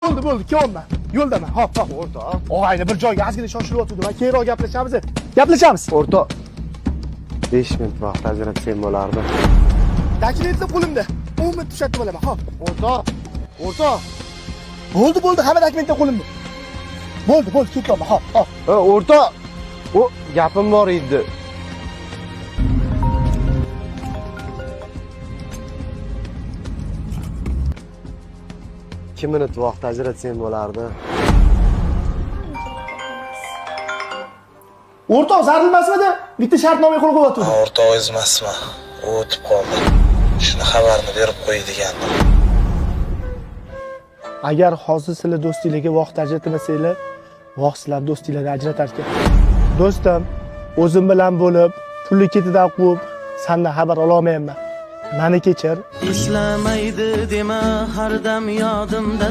Bo'ldi, kelyapman. Yo'ldaman. Hop. O'rta. Og'ayni bir joyga ozgina shoshilyapti. Va keyinroq gaplashamiz. O'rta. 5 minut vaqt ajratsam bo'lardi. Dokumentlar qo'limda. 10 minut tushadi bo'laman. Hop. O'rta. Bo'ldi, hamma dokumentlar qo'limda. Bo'ldi, ketyapman. Hop. O'rta. O, gapim bor edi. Ikki minut vaqt ajratsam bo'lardi. O'rtoq zarilmasmidi? Bitta shartnoma qo'l qo'yatdi. O'rtoq emasman. U o'tib qoldi. Shuni xabarini berib qo'y degandim. Agar hozir sizlar do'stinglarga vaqt ajratmasanglar, vaqt sizlar do'stinglarni ajratar ekan. Do'stim, o'zim bilan bo'lib, pulni ketidan quvib, sendan xabar ola olmayman. Meni kechir. Eslamaydi dema har dam yodimda